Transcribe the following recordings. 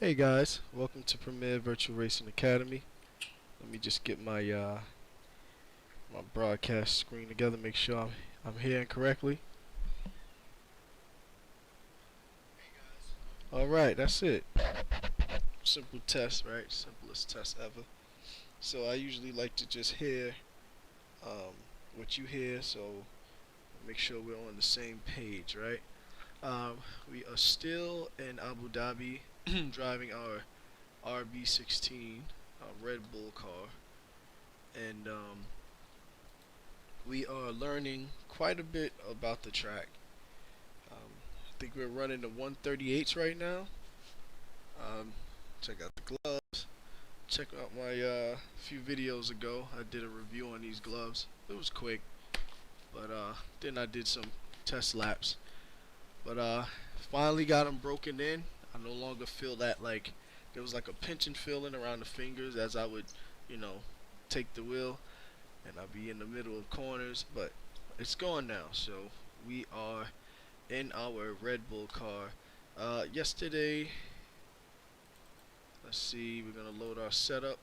Hey guys, welcome to Premier Virtual Racing Academy. Let me just get my my broadcast screen together, make sure I'm hearing correctly. Alright, that's it. Simple test, right? Simplest test ever. So I usually like to just hear what you hear, so make sure we're on the same page, right? We are still in Abu Dhabi driving our RB16 Red Bull car, and we are learning quite a bit about the track. I think we're running the 138s right now. Check out the gloves. Check out my few videos ago. I did a review on these gloves. It was quick, but then I did some test laps. But finally got them broken in. I no longer feel that like there was like a pinching feeling around the fingers as I would, take the wheel, and I'd be in the middle of corners. But it's gone now. So we are in our Red Bull car. Yesterday, let's see, we're gonna load our setup.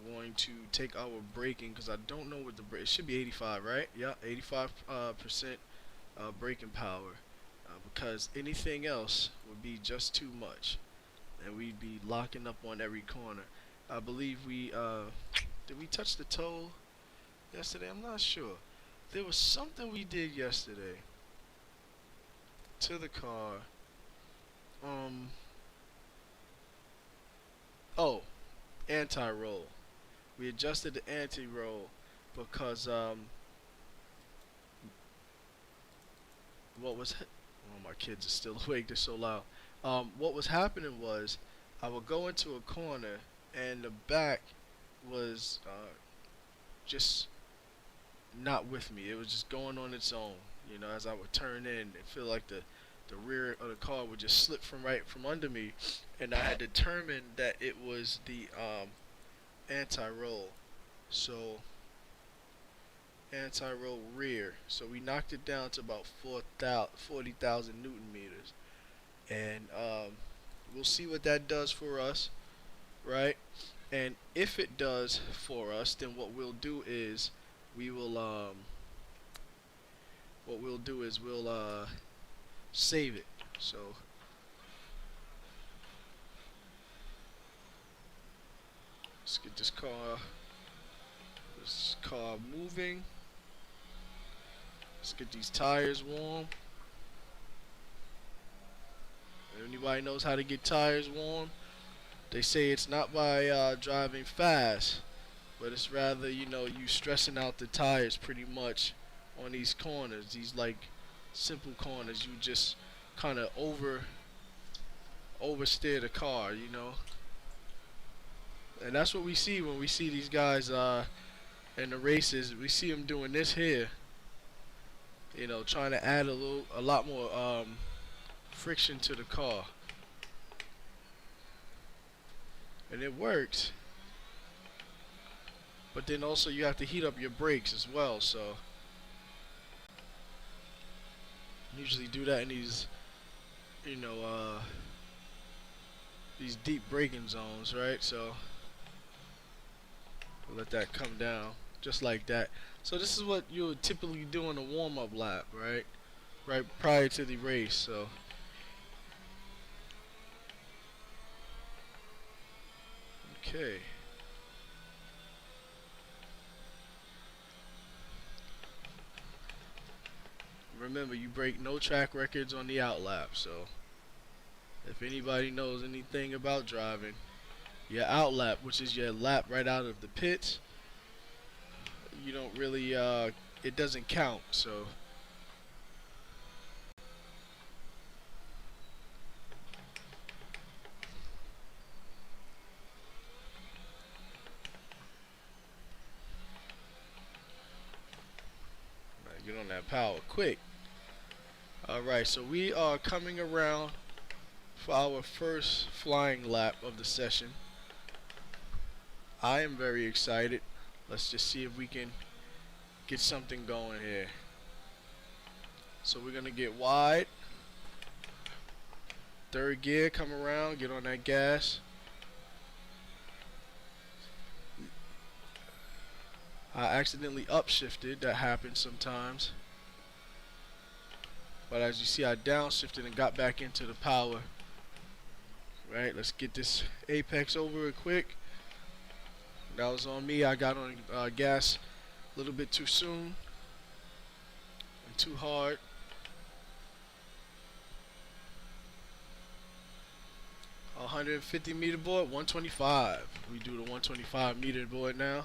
We're going to take our braking because I don't know what the brake. It should be 85, right? Yeah, 85% braking power. Because anything else would be just too much, and we'd be locking up on every corner. I believe we did we touch the toe yesterday? I'm not sure. There was something we did yesterday to the car. Oh, anti-roll. We adjusted the anti-roll because what was oh, my kids are still awake, they're so loud. What was happening was I would go into a corner and the back was just not with me. It was just going on its own. As I would turn in, it feel like the rear of the car would just slip from under me, and I had determined that it was the anti-roll. So anti-roll rear. So we knocked it down to about 40,000 Newton meters, and we'll see what that does for us, right? And if it does for us, then what we'll do is we will we'll save it. So let's get this car moving. Let's get these tires warm. Anybody knows how to get tires warm? They say it's not by driving fast, but it's rather, you stressing out the tires pretty much on these corners, these like simple corners. You just kind of oversteer the car, and that's what we see when we see these guys in the races. We see them doing this here, trying to add a lot more friction to the car, and it works. But then also you have to heat up your brakes as well. So usually do that in these, these deep braking zones, right? So we'll let that come down just like that. So this is what you would typically do in a warm-up lap, right? Right prior to the race. So okay. Remember, you break no track records on the out lap. So if anybody knows anything about driving, your out lap, which is your lap right out of the pits, you don't really it doesn't count. So get on that power quick. Alright, so we are coming around for our first flying lap of the session. I am very excited. Let's just see if we can get something going here. So we're going to get wide, third gear, come around, get on that gas. I accidentally upshifted. That happens sometimes. But as you see, I downshifted and got back into the power. Right, let's get this apex over it quick. That was on me. I got on gas a little bit too soon and too hard. A 150 meter board, 125. We do the 125 meter board now.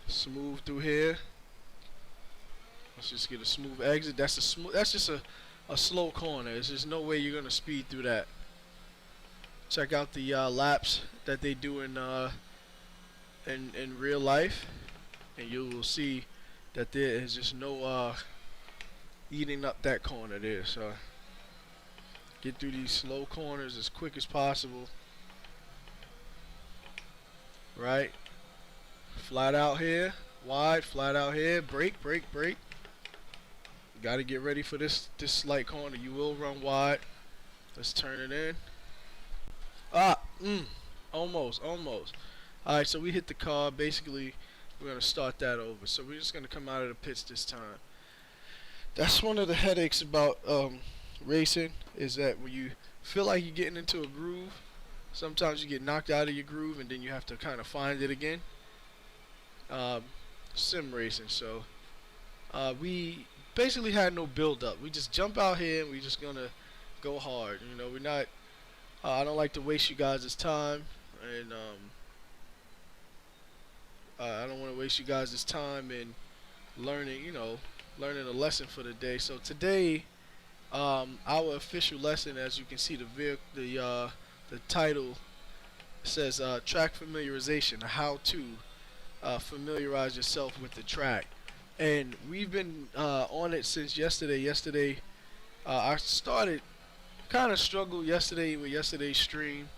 Smooth through here. Let's just get a smooth exit. That's just a slow corner. There's just no way you're gonna speed through that. Check out the laps that they do in real life, and you will see that there is just no eating up that corner there. So get through these slow corners as quick as possible. Right, flat out here, wide, flat out here, brake, brake, brake. Got to get ready for this slight corner. You will run wide. Let's turn it in. Almost. Alright, so we hit the car. Basically, we're going to start that over. So we're just going to come out of the pits this time. That's one of the headaches about racing, is that when you feel like you're getting into a groove, sometimes you get knocked out of your groove and then you have to kind of find it again. Sim racing. So we basically had no build up. We just jump out here and we're just going to go hard. You know, we're not... I don't like to waste you guys' time, and I don't want to waste you guys' time in learning, learning a lesson for the day. So today, our official lesson, as you can see, the title says track familiarization, how to familiarize yourself with the track. And we've been on it since yesterday. Yesterday, I started. Kind of struggled yesterday with yesterday's stream,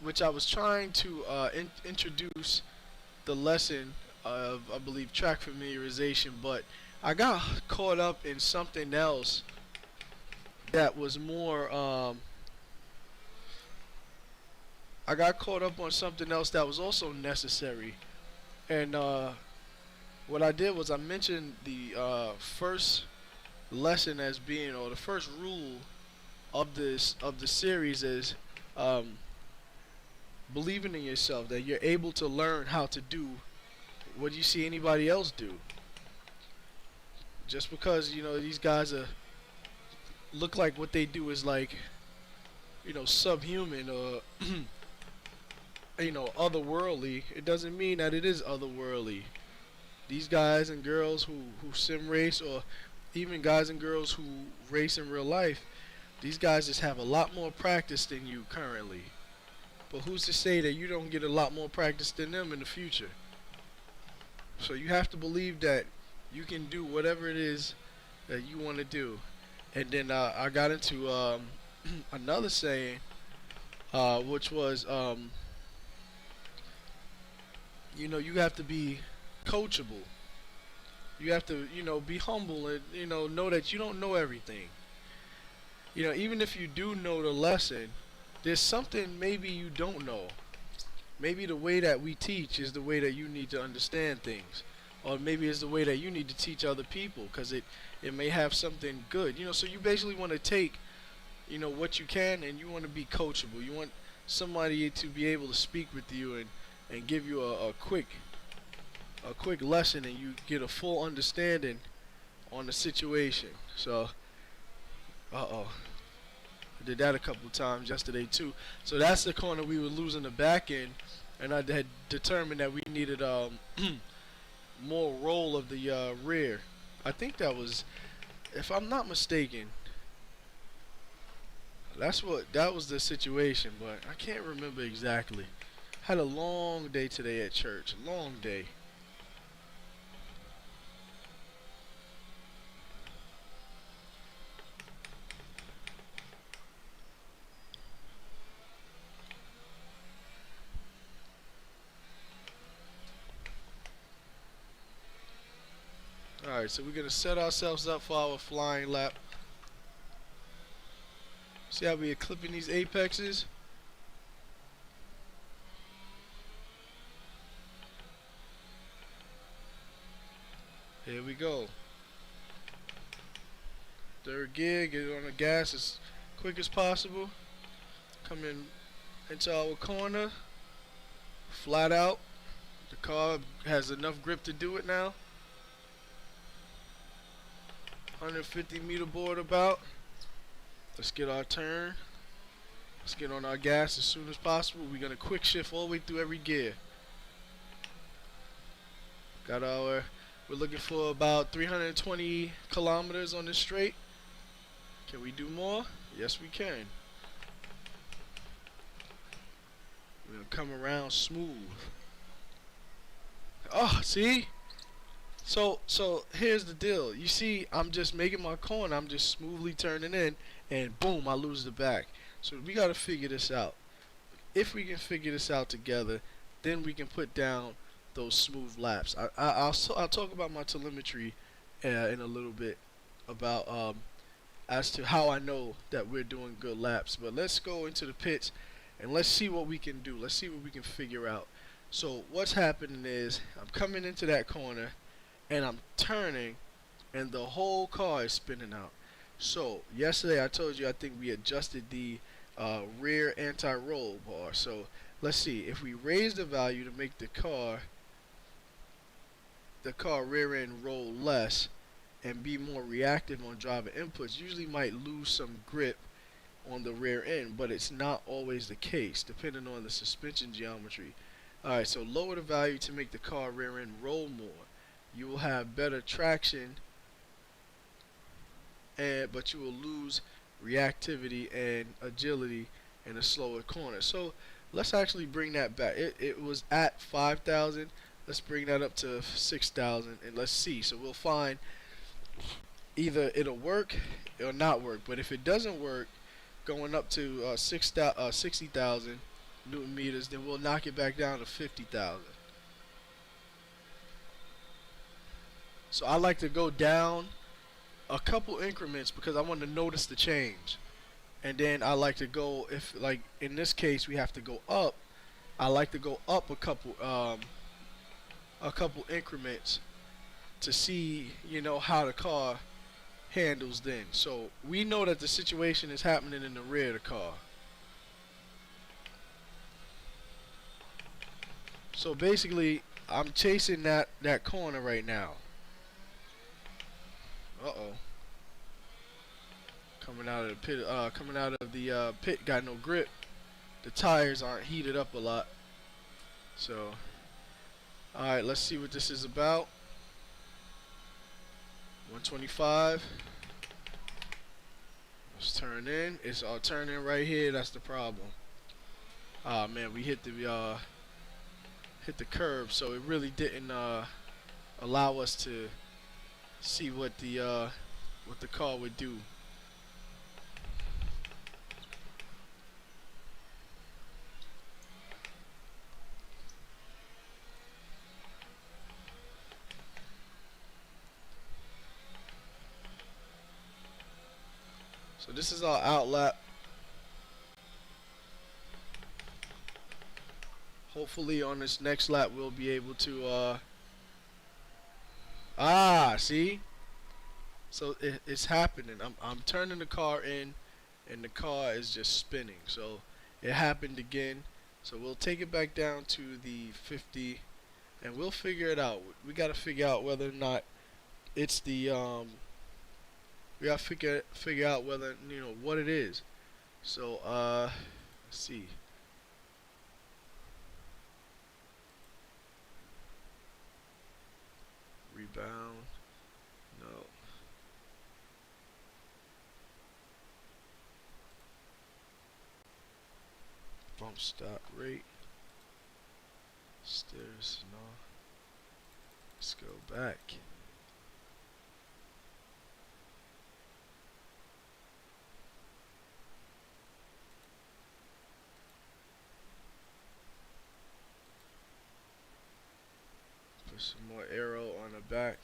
which I was trying to introduce the lesson of, I believe, track familiarization, but I got caught up in something else that was more I got caught up on something else that was also necessary. And what I did was I mentioned the first lesson as being, or the first rule of the series is believing in yourself, that you're able to learn how to do what you see anybody else do. Just because these guys look like what they do is like subhuman or otherworldly, it doesn't mean that it is otherworldly. These guys and girls who sim race, or even guys and girls who race in real life, these guys just have a lot more practice than you currently. But who's to say that you don't get a lot more practice than them in the future? So you have to believe that you can do whatever it is that you want to do. And then I got into another saying, which was, you have to be coachable. You have to, be humble and, know that you don't know everything. Even if you do know the lesson, there's something maybe you don't know. Maybe the way that we teach is the way that you need to understand things. Or maybe it's the way that you need to teach other people, because it may have something good. So you basically want to take, what you can, and you want to be coachable. You want somebody to be able to speak with you and give you a quick lesson, and you get a full understanding on the situation. So, I did that a couple times yesterday too. So that's the corner we were losing the back end, and I had determined that we needed more roll of the rear. I think that was, if I'm not mistaken, that was the situation, but I can't remember exactly. Had a long day today at church, long day. Alright, so we're going to set ourselves up for our flying lap. See how we are clipping these apexes? Here we go. Third gear, get it on the gas as quick as possible. Come in into our corner, flat out. The car has enough grip to do it now. 150-meter board about. Let's get our turn. Let's get on our gas as soon as possible. We're gonna quick shift all the way through every gear. Got our, we're looking for about 320 kilometers on this straight. Can we do more? Yes, we can. We're gonna come around smooth. Oh, see? So here's the deal. You see, I'm just making my corner. I'm just smoothly turning in, and boom, I lose the back. So we gotta figure this out. If we can figure this out together, then we can put down those smooth laps. I'll talk about my telemetry in a little bit about as to how I know that we're doing good laps. But let's go into the pits and let's see what we can do. Let's see what we can figure out. So what's happening is I'm coming into that corner and I'm turning and the whole car is spinning out. So yesterday I told you I think we adjusted the rear anti-roll bar. So let's see, if we raise the value to make the car rear end roll less and be more reactive on driver inputs, usually might lose some grip on the rear end, but it's not always the case depending on the suspension geometry. Alright, so lower the value to make the car rear end roll more. You will have better traction, but you will lose reactivity and agility in a slower corner. So let's actually bring that back. It was at 5,000. Let's bring that up to 6,000 and let's see. So we'll find either it'll work or not work. But if it doesn't work, going up to 60,000 Newton meters, then we'll knock it back down to 50,000. So I like to go down a couple increments because I want to notice the change. And then I like to go, if like in this case we have to go up, I like to go up a couple increments to see, you know, how the car handles then. So we know that the situation is happening in the rear of the car. So basically I'm chasing that corner right now. Uh-oh. Coming out of the pit, got no grip. The tires aren't heated up a lot. So, alright, let's see what this is about. 125. Let's turn in. It's all turning right here. That's the problem. Ah man, we hit the curb, so it really didn't allow us to see what the car would do. So this is our out lap. Hopefully on this next lap we'll be able to see? So it's happening. I'm turning the car in and the car is just spinning. So it happened again. So we'll take it back down to the 50 and we'll figure it out. We got to figure out whether or not it's the we got to figure out whether, you know, what it is. So let's see. Rebound. No. Bump stop rate. Stairs. No. Let's go back. Put some more arrow on the back.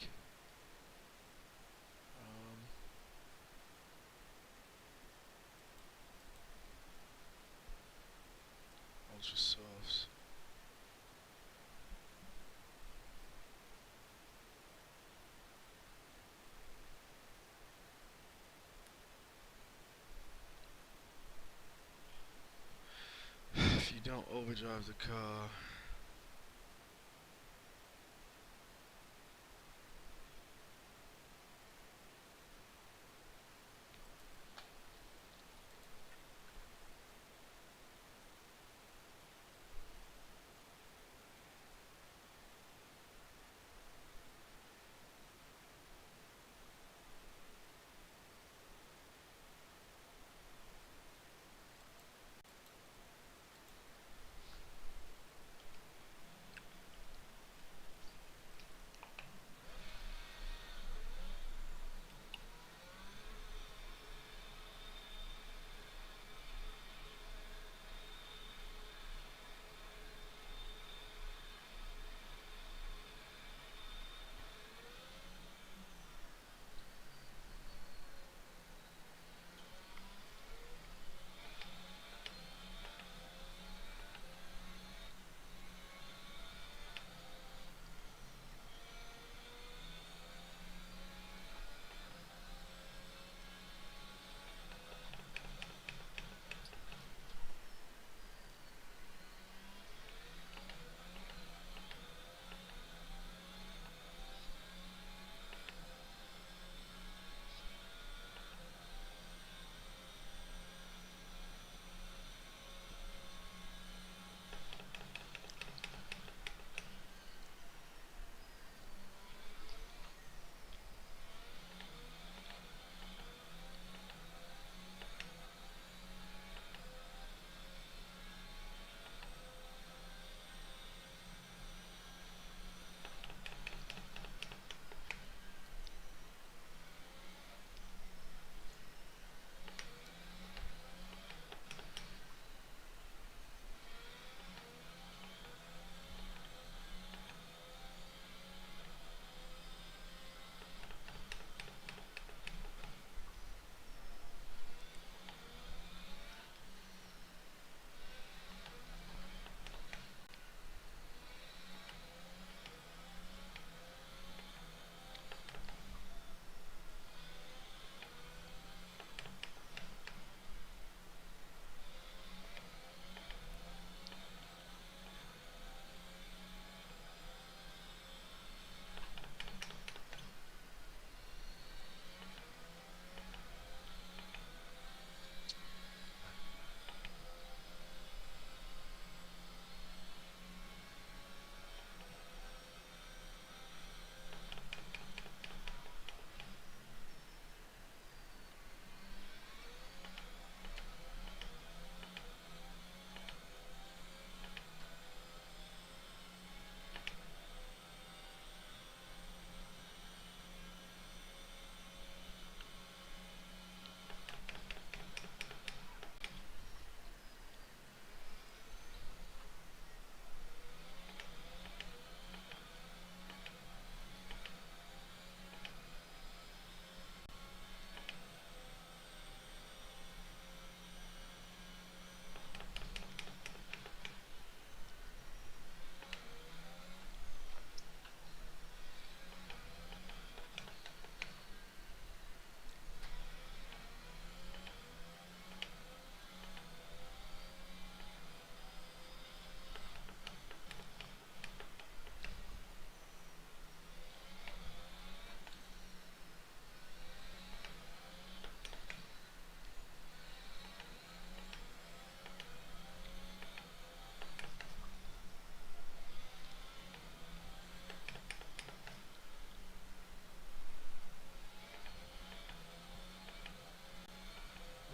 ultra softs. If you don't overdrive the car,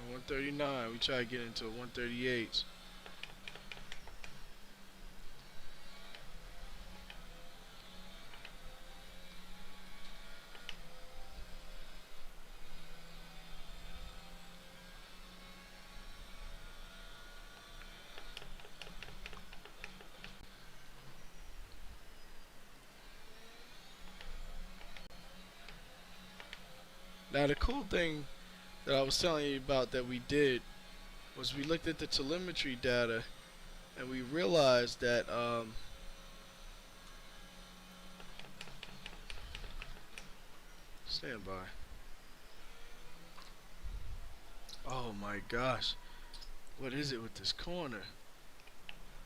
on 139, we try to get into 138s. Now the cool thing that I was telling you about that we did was we looked at the telemetry data and we realized that stand by. Oh my gosh, what is it with this corner?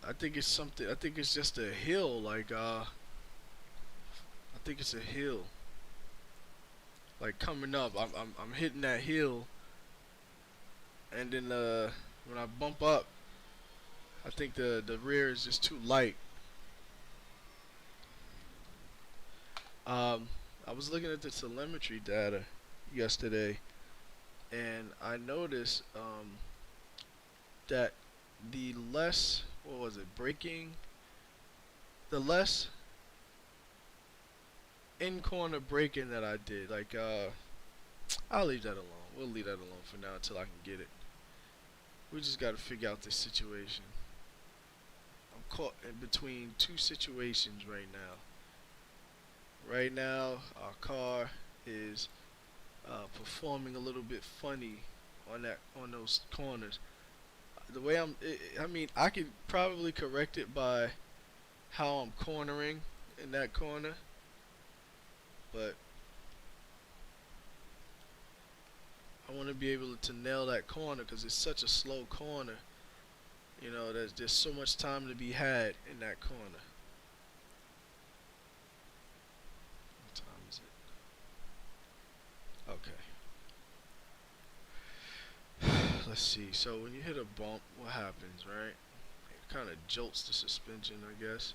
I think it's something. I think it's just a hill. Like I think it's a hill. Like coming up, I'm hitting that hill, and then when I bump up, I think the rear is just too light. Um, I was looking at the telemetry data yesterday, and I noticed that the less, what was it, braking, the less in corner braking that I did, like I'll leave that alone. We'll leave that alone for now until I can get it. We just got to figure out this situation. I'm caught in between two situations right now. Right now, our car is performing a little bit funny on those corners. The way I mean, I could probably correct it by how I'm cornering in that corner, but I want to be able to nail that corner because it's such a slow corner. You know, there's so much time to be had in that corner. What time is it? Okay. Let's see. So when you hit a bump, what happens, right? It kind of jolts the suspension, I guess.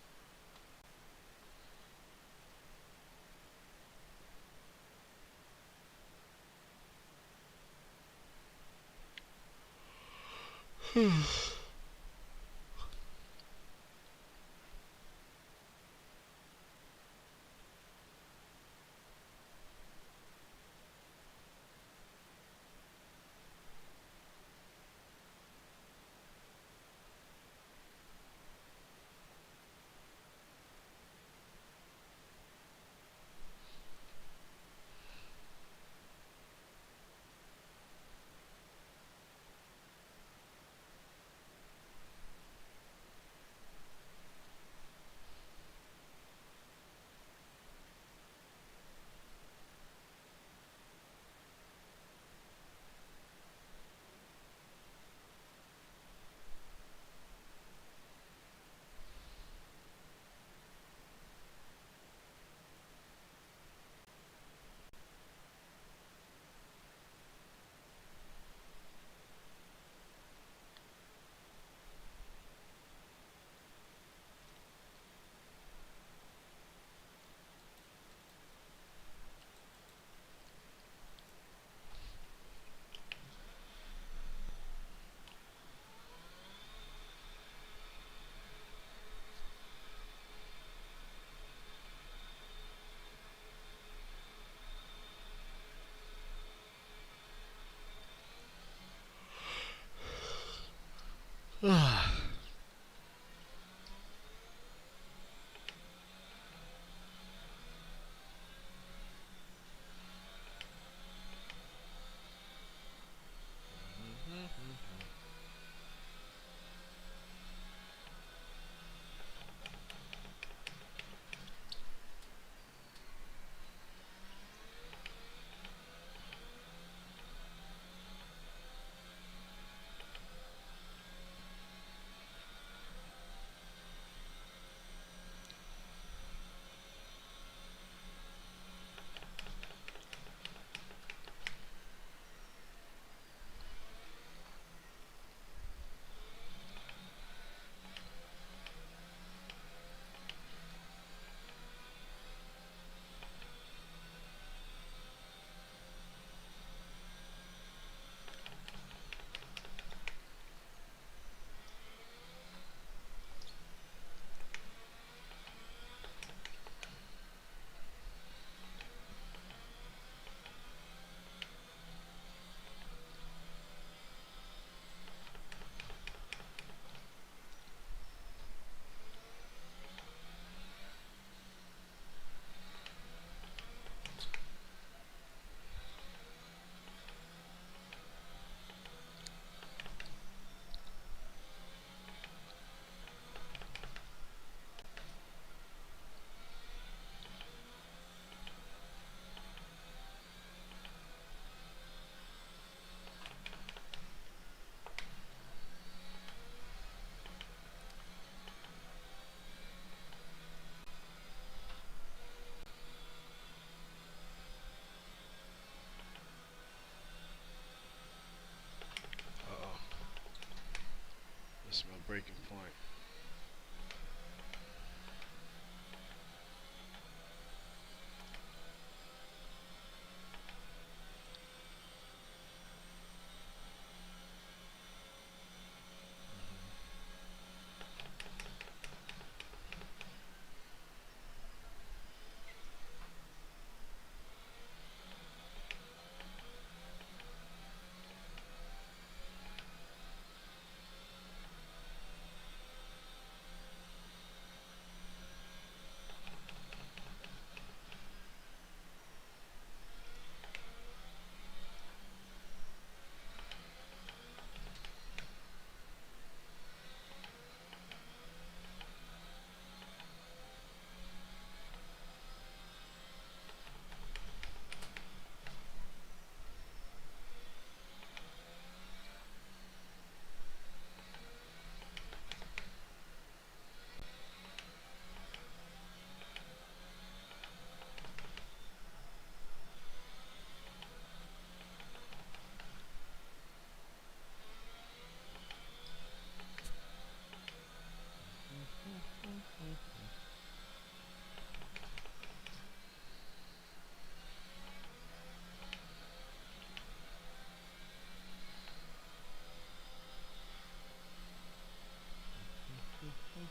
Uh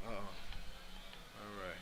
oh. Alright.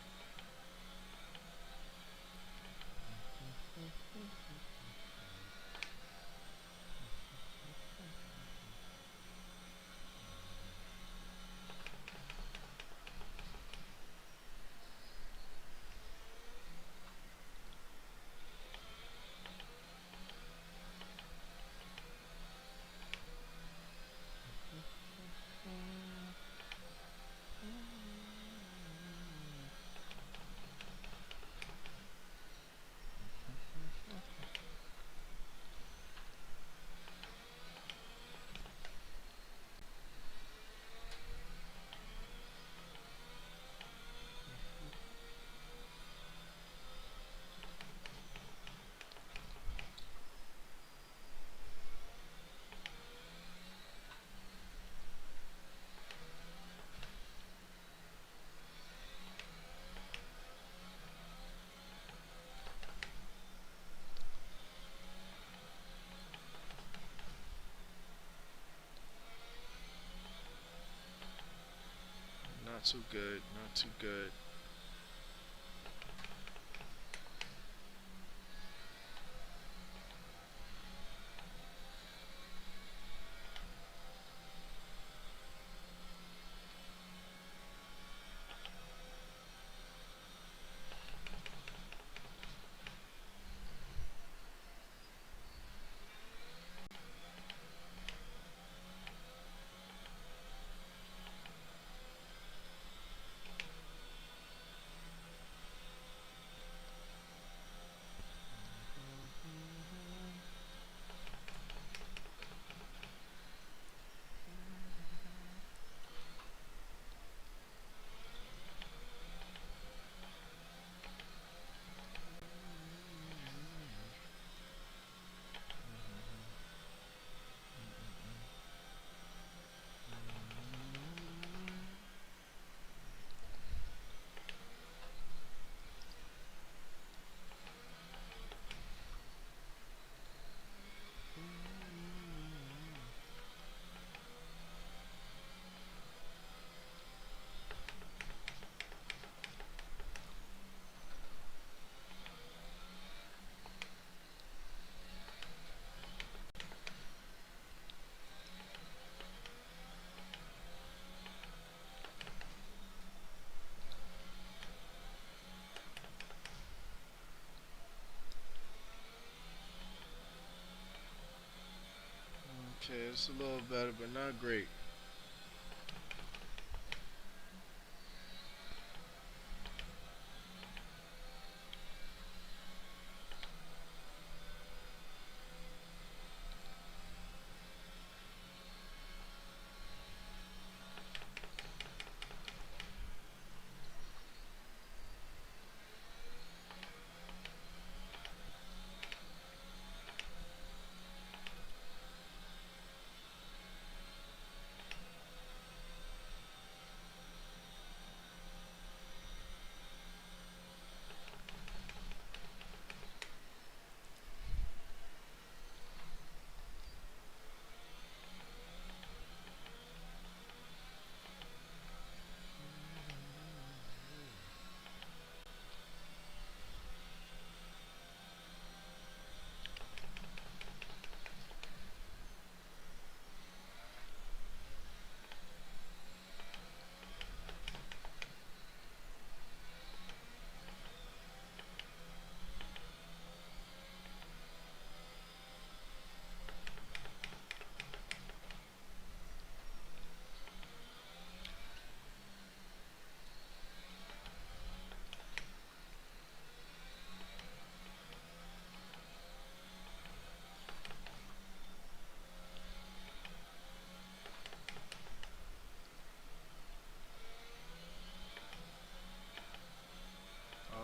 Not too good. Not too good. Okay, it's a little better, but not great.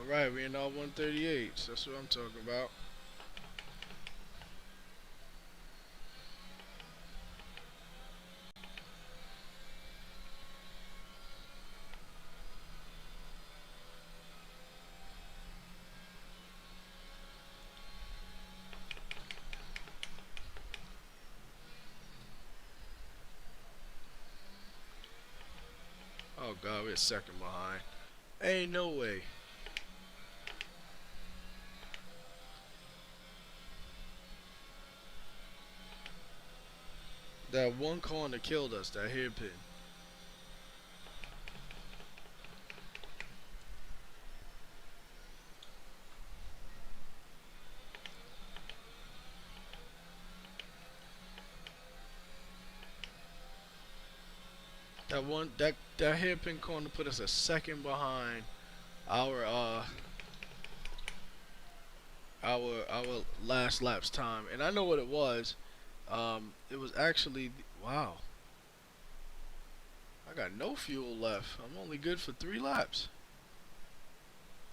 Alright, we're in all 138s. That's what I'm talking about. God, we're a second behind. Ain't no way. That one corner killed us, that hairpin. That hairpin corner put us a second behind our our last lap's time, and I know what it was. It was actually wow. I got no fuel left. I'm only good for 3 laps.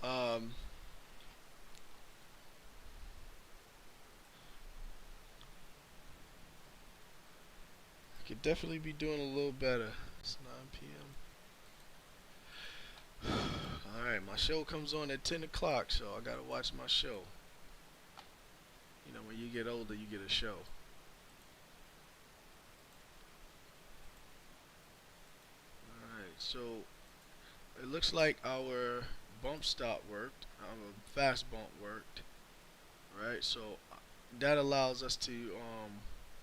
Um, I could definitely be doing a little better. It's 9 p.m. All right, my show comes on at 10 o'clock, so I gotta watch my show. You know, when you get older, you get a show. Alright, so it looks like our bump stop worked. Our fast bump worked. Right, so that allows us to